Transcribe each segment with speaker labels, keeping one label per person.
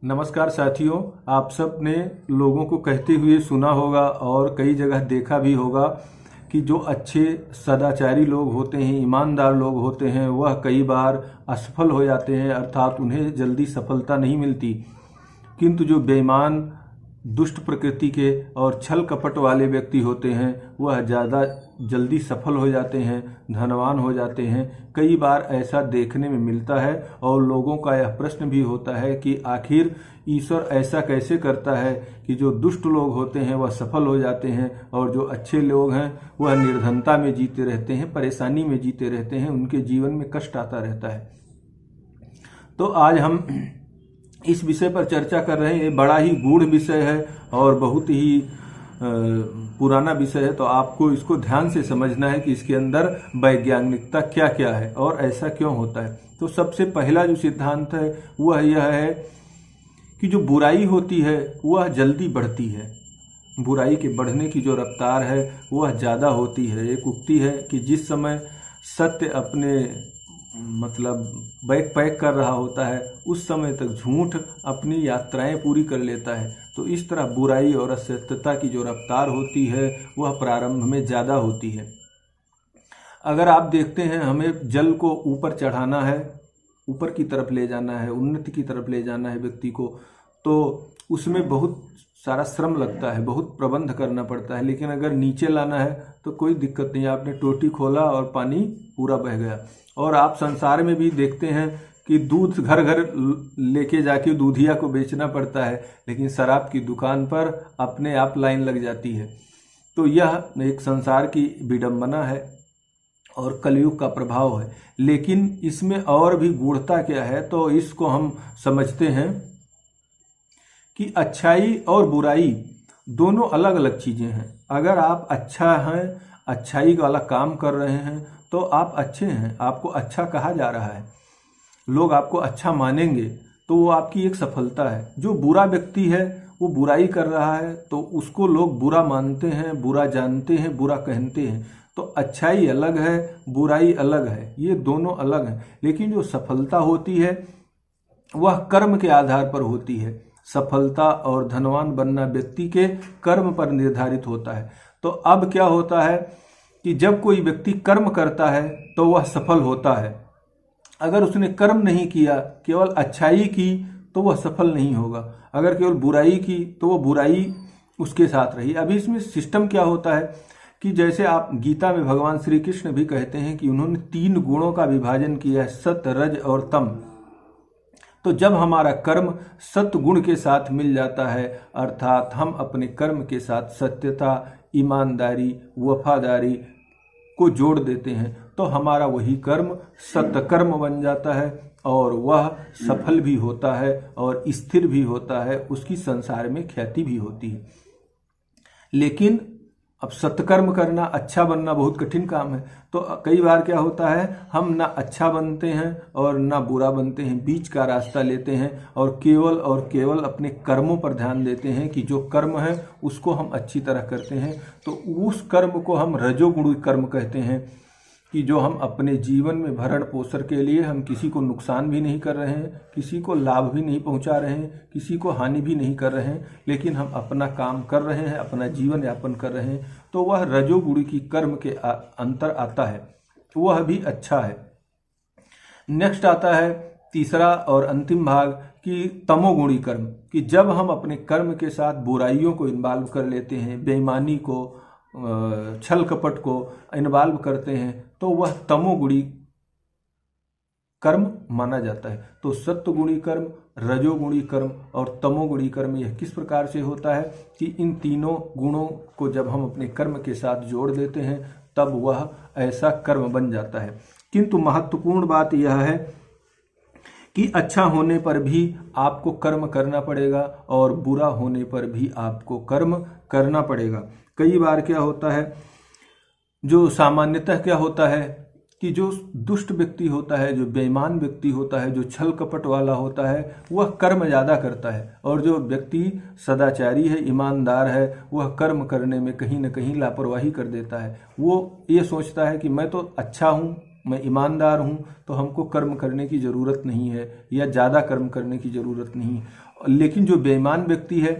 Speaker 1: नमस्कार साथियों, आप सब ने लोगों को कहते हुए सुना होगा और कई जगह देखा भी होगा कि जो अच्छे सदाचारी लोग होते हैं, ईमानदार लोग होते हैं, वह कई बार असफल हो जाते हैं, अर्थात उन्हें जल्दी सफलता नहीं मिलती। किंतु जो बेईमान, दुष्ट प्रकृति के और छल कपट वाले व्यक्ति होते हैं वह ज़्यादा जल्दी सफल हो जाते हैं, धनवान हो जाते हैं। कई बार ऐसा देखने में मिलता है और लोगों का यह प्रश्न भी होता है कि आखिर ईश्वर ऐसा कैसे करता है कि जो दुष्ट लोग होते हैं वह सफल हो जाते हैं और जो अच्छे लोग हैं वह निर्धनता में जीते रहते हैं, परेशानी में जीते रहते हैं, उनके जीवन में कष्ट आता रहता है। तो आज हम इस विषय पर चर्चा कर रहे हैं। ये बड़ा ही गूढ़ विषय है और बहुत ही पुराना विषय है, तो आपको इसको ध्यान से समझना है कि इसके अंदर वैज्ञानिकता क्या क्या है और ऐसा क्यों होता है। तो सबसे पहला जो सिद्धांत है वह यह है कि जो बुराई होती है वह जल्दी बढ़ती है। बुराई के बढ़ने की जो रफ्तार है वह ज़्यादा होती है। एक उक्ति है कि जिस समय सत्य अपने बैग पैक कर रहा होता है उस समय तक झूठ अपनी यात्राएं पूरी कर लेता है। तो इस तरह बुराई और असत्यता की जो रफ्तार होती है वह प्रारंभ में ज़्यादा होती है। अगर आप देखते हैं, हमें जल को ऊपर चढ़ाना है, ऊपर की तरफ ले जाना है, उन्नति की तरफ ले जाना है व्यक्ति को, तो उसमें बहुत सारा श्रम लगता है, बहुत प्रबंध करना पड़ता है। लेकिन अगर नीचे लाना है तो कोई दिक्कत नहीं, आपने टोटी खोला और पानी पूरा बह गया। और आप संसार में भी देखते हैं कि दूध घर घर लेके जाके दूधिया को बेचना पड़ता है, लेकिन शराब की दुकान पर अपने आप लाइन लग जाती है। तो यह एक संसार की विडंबना है और कलयुग का प्रभाव है। लेकिन इसमें और भी गूढ़ता क्या है, तो इसको हम समझते हैं कि अच्छाई और बुराई दोनों अलग अलग चीज़ें हैं। अगर आप अच्छा हैं, अच्छाई वाला काम कर रहे हैं तो आप अच्छे हैं, आपको अच्छा कहा जा रहा है, लोग आपको अच्छा मानेंगे, तो वो आपकी एक सफलता है। जो बुरा व्यक्ति है वो बुराई कर रहा है तो उसको लोग बुरा मानते हैं, बुरा जानते हैं, बुरा कहते हैं। तो अच्छाई अलग है, बुराई अलग है, ये दोनों अलग हैं। लेकिन जो सफलता होती है वह कर्म के आधार पर होती है। सफलता और धनवान बनना व्यक्ति के कर्म पर निर्धारित होता है। तो अब क्या होता है कि जब कोई व्यक्ति कर्म करता है तो वह सफल होता है। अगर उसने कर्म नहीं किया, केवल अच्छाई की, तो वह सफल नहीं होगा। अगर केवल बुराई की तो वह बुराई उसके साथ रही। अभी इसमें सिस्टम क्या होता है कि जैसे आप गीता में भगवान श्री कृष्ण भी कहते हैं कि उन्होंने 3 गुणों का विभाजन किया है, सत्य, रज और तम। तो जब हमारा कर्म सत्य गुण के साथ मिल जाता है, अर्थात हम अपने कर्म के साथ सत्यता, ईमानदारी, वफादारी को जोड़ देते हैं, तो हमारा वही कर्म सत्य कर्म बन जाता है और वह सफल भी होता है और स्थिर भी होता है, उसकी संसार में ख्याति भी होती है। लेकिन अब सत्कर्म करना, अच्छा बनना बहुत कठिन काम है। तो कई बार क्या होता है, हम ना अच्छा बनते हैं और ना बुरा बनते हैं, बीच का रास्ता लेते हैं और केवल अपने कर्मों पर ध्यान देते हैं कि जो कर्म है उसको हम अच्छी तरह करते हैं। तो उस कर्म को हम रजोगुणी कर्म कहते हैं कि जो हम अपने जीवन में भरण पोषण के लिए हम किसी को नुकसान भी नहीं कर रहे हैं, किसी को लाभ भी नहीं पहुंचा रहे हैं, किसी को हानि भी नहीं कर रहे हैं, लेकिन हम अपना काम कर रहे हैं, अपना जीवन यापन कर रहे हैं। तो वह रजोगुणी की कर्म के अंतर आता है, वह भी अच्छा है। नेक्स्ट आता है तीसरा और अंतिम भाग कि तमोगुणी कर्म, कि जब हम अपने कर्म के साथ बुराइयों को इन्वॉल्व कर लेते हैं, बेईमानी को, छल कपट को इन्वॉल्व करते हैं, तो वह तमोगुणी कर्म माना जाता है। तो सत्वगुणी कर्म, रजोगुणी कर्म और तमोगुणी कर्म यह किस प्रकार से होता है कि इन तीनों गुणों को जब हम अपने कर्म के साथ जोड़ देते हैं तब वह ऐसा कर्म बन जाता है। किंतु महत्वपूर्ण बात यह है कि अच्छा होने पर भी आपको कर्म करना पड़ेगा और बुरा होने पर भी आपको कर्म करना पड़ेगा। कई बार क्या होता है, जो सामान्यतः क्या होता है कि जो दुष्ट व्यक्ति होता है, जो बेईमान व्यक्ति होता है, जो छल कपट वाला होता है, वह कर्म ज़्यादा करता है और जो व्यक्ति सदाचारी है, ईमानदार है, वह कर्म करने में कहीं न कहीं लापरवाही कर देता है। वो ये सोचता है कि मैं तो अच्छा हूँ, मैं ईमानदार हूँ तो हमको कर्म करने की ज़रूरत नहीं है या ज़्यादा कर्म करने की ज़रूरत नहीं है। लेकिन जो बेईमान व्यक्ति है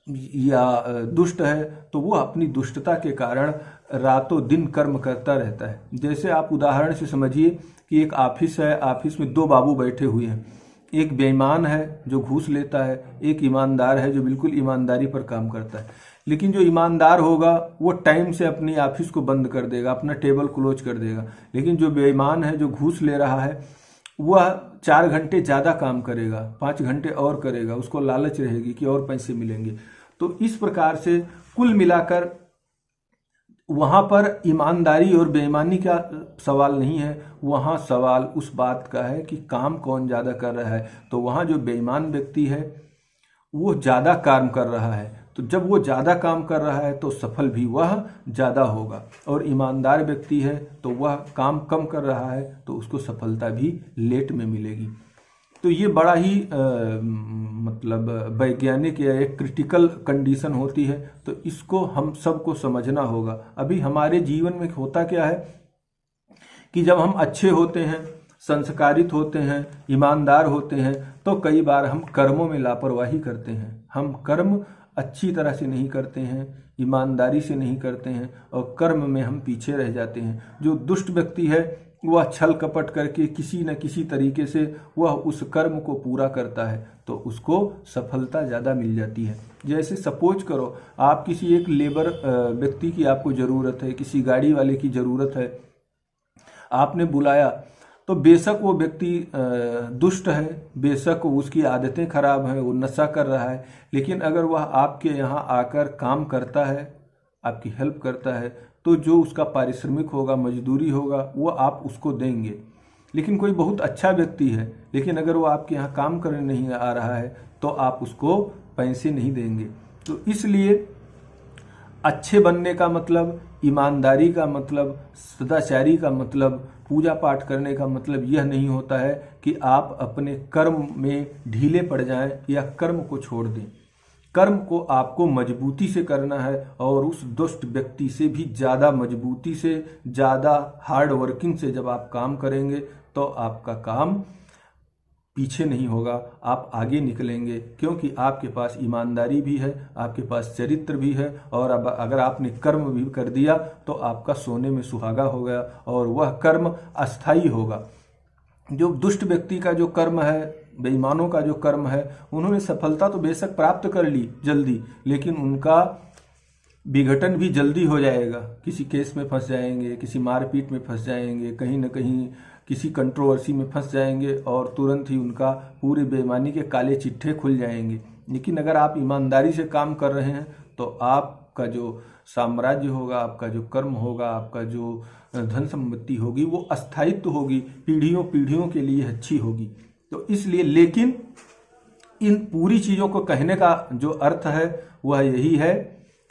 Speaker 1: या दुष्ट है तो वो अपनी दुष्टता के कारण रातों दिन कर्म करता रहता है। जैसे आप उदाहरण से समझिए कि एक ऑफिस है, ऑफिस में 2 बाबू बैठे हुए हैं, एक बेईमान है जो घूस लेता है, एक ईमानदार है जो बिल्कुल ईमानदारी पर काम करता है। लेकिन जो ईमानदार होगा वो टाइम से अपनी ऑफिस को बंद कर देगा, अपना टेबल क्लोज कर देगा। लेकिन जो बेईमान है जो घूस ले रहा है वह 4 घंटे ज़्यादा काम करेगा, 5 घंटे और करेगा, उसको लालच रहेगी कि और पैसे मिलेंगे। तो इस प्रकार से कुल मिलाकर वहाँ पर ईमानदारी और बेईमानी का सवाल नहीं है, वहाँ सवाल उस बात का है कि काम कौन ज़्यादा कर रहा है। तो वहाँ जो बेईमान व्यक्ति है वो ज़्यादा काम कर रहा है, तो जब वो ज़्यादा काम कर रहा है तो सफल भी वह ज़्यादा होगा। और ईमानदार व्यक्ति है तो वह काम कम कर रहा है तो उसको सफलता भी लेट में मिलेगी। तो ये बड़ा ही मतलब वैज्ञानिक या एक क्रिटिकल कंडीशन होती है, तो इसको हम सबको समझना होगा। अभी हमारे जीवन में होता क्या है कि जब हम अच्छे होते हैं, संस्कारित होते हैं, ईमानदार होते हैं, तो कई बार हम कर्मों में लापरवाही करते हैं। हम कर्म अच्छी तरह से नहीं करते हैं, ईमानदारी से नहीं करते हैं और कर्म में हम पीछे रह जाते हैं। जो दुष्ट व्यक्ति है वह छल कपट करके किसी न किसी तरीके से वह उस कर्म को पूरा करता है तो उसको सफलता ज़्यादा मिल जाती है। जैसे सपोज करो आप किसी एक लेबर व्यक्ति की आपको ज़रूरत है, किसी गाड़ी वाले की ज़रूरत है, आपने बुलाया, तो बेशक वो व्यक्ति दुष्ट है, बेशक उसकी आदतें खराब हैं, वो नशा कर रहा है, लेकिन अगर वह आपके यहाँ आकर काम करता है, आपकी हेल्प करता है, तो जो उसका पारिश्रमिक होगा, मजदूरी होगा, वो आप उसको देंगे। लेकिन कोई बहुत अच्छा व्यक्ति है, लेकिन अगर वो आपके यहाँ काम करने नहीं आ रहा है तो आप उसको पैसे नहीं देंगे। तो इसलिए अच्छे बनने का मतलब, ईमानदारी का मतलब, सदाचारी का मतलब, पूजा पाठ करने का मतलब यह नहीं होता है कि आप अपने कर्म में ढीले पड़ जाएं या कर्म को छोड़ दें। कर्म को आपको मजबूती से करना है और उस दुष्ट व्यक्ति से भी ज़्यादा मजबूती से, ज़्यादा हार्ड वर्किंग से जब आप काम करेंगे तो आपका काम पीछे नहीं होगा, आप आगे निकलेंगे, क्योंकि आपके पास ईमानदारी भी है, आपके पास चरित्र भी है। और अब अगर आपने कर्म भी कर दिया तो आपका सोने में सुहागा हो गया और वह कर्म अस्थायी होगा। जो दुष्ट व्यक्ति का जो कर्म है, बेईमानों का जो कर्म है, उन्होंने सफलता तो बेशक प्राप्त कर ली जल्दी, लेकिन उनका विघटन भी जल्दी हो जाएगा। किसी केस में फंस जाएंगे, किसी मारपीट में फंस जाएंगे, कहीं न कहीं किसी कंट्रोवर्सी में फंस जाएंगे और तुरंत ही उनका पूरे बेईमानी के काले चिट्ठे खुल जाएंगे। लेकिन अगर आप ईमानदारी से काम कर रहे हैं तो आपका जो साम्राज्य होगा, आपका जो कर्म होगा, आपका जो धन संपत्ति होगी वो अस्थायित्व होगी, पीढ़ियों पीढ़ियों के लिए अच्छी होगी। तो इसलिए, लेकिन इन पूरी चीज़ों को कहने का जो अर्थ है वह यही है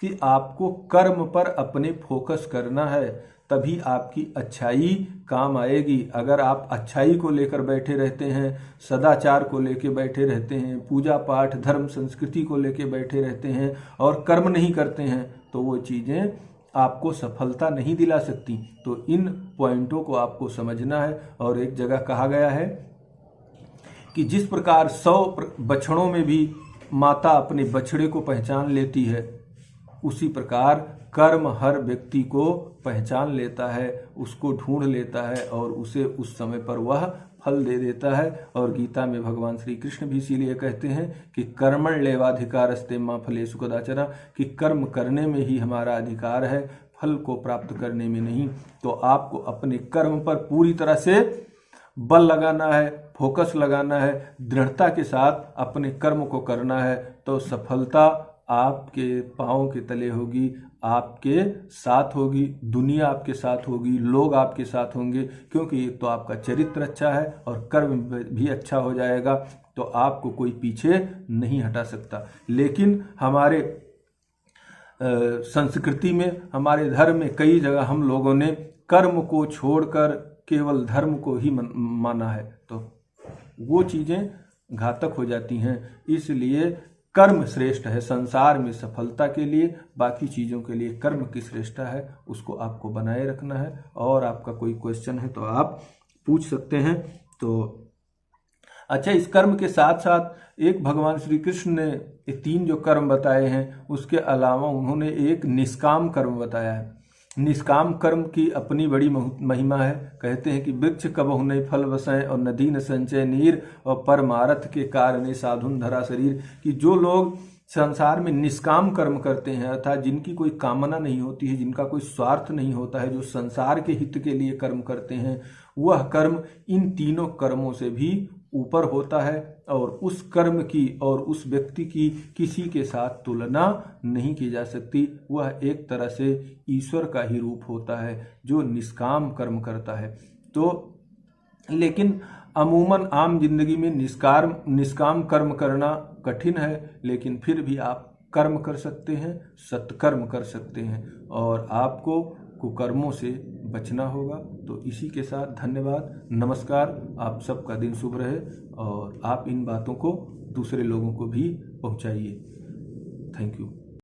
Speaker 1: कि आपको कर्म पर अपने फोकस करना है, तभी आपकी अच्छाई काम आएगी। अगर आप अच्छाई को लेकर बैठे रहते हैं, सदाचार को लेकर बैठे रहते हैं, पूजा पाठ धर्म संस्कृति को लेकर बैठे रहते हैं और कर्म नहीं करते हैं, तो वो चीज़ें आपको सफलता नहीं दिला सकती। तो इन पॉइंटों को आपको समझना है। और एक जगह कहा गया है कि जिस प्रकार 100 बछड़ों में भी माता अपने बछड़े को पहचान लेती है, उसी प्रकार कर्म हर व्यक्ति को पहचान लेता है, उसको ढूंढ लेता है और उसे उस समय पर वह फल दे देता है। और गीता में भगवान श्री कृष्ण भी इसीलिए कहते हैं कि कर्मण लेवाधिकारस्ते मां फलेषु कदाचन, कि कर्म करने में ही हमारा अधिकार है, फल को प्राप्त करने में नहीं। तो आपको अपने कर्म पर पूरी तरह से बल लगाना है, फोकस लगाना है, दृढ़ता के साथ अपने कर्म को करना है, तो सफलता आपके पाँव के तले होगी, आपके साथ होगी, दुनिया आपके साथ होगी, लोग आपके साथ होंगे, क्योंकि एक तो आपका चरित्र अच्छा है और कर्म भी अच्छा हो जाएगा, तो आपको कोई पीछे नहीं हटा सकता। लेकिन हमारे संस्कृति में, हमारे धर्म में कई जगह हम लोगों ने कर्म को छोड़कर केवल धर्म को ही माना है, तो वो चीज़ें घातक हो जाती हैं। इसलिए कर्म श्रेष्ठ है संसार में सफलता के लिए, बाकी चीज़ों के लिए कर्म की श्रेष्ठता है, उसको आपको बनाए रखना है। और आपका कोई क्वेश्चन है तो आप पूछ सकते हैं। तो अच्छा, इस कर्म के साथ साथ एक भगवान श्री कृष्ण ने ये 3 जो कर्म बताए हैं, उसके अलावा उन्होंने एक निष्काम कर्म बताया है। निष्काम कर्म की अपनी बड़ी महिमा है। कहते हैं कि वृक्ष कबहु नहीं फल वसै और नदी न संचय नीर और परमारथ के कारण साधुन धरा शरीर। कि जो लोग संसार में निष्काम कर्म करते हैं, अर्थात जिनकी कोई कामना नहीं होती है, जिनका कोई स्वार्थ नहीं होता है, जो संसार के हित के लिए कर्म करते हैं, वह कर्म इन तीनों कर्मों से भी ऊपर होता है और उस कर्म की और उस व्यक्ति की किसी के साथ तुलना नहीं की जा सकती। वह एक तरह से ईश्वर का ही रूप होता है जो निष्काम कर्म करता है। तो लेकिन अमूमन आम जिंदगी में निष्काम कर्म करना कठिन है, लेकिन फिर भी आप कर्म कर सकते हैं, सत्कर्म कर सकते हैं और आपको कुकर्मों से बचना होगा। तो इसी के साथ धन्यवाद, नमस्कार। आप सबका दिन शुभ रहे और आप इन बातों को दूसरे लोगों को भी पहुंचाइए। Thank you.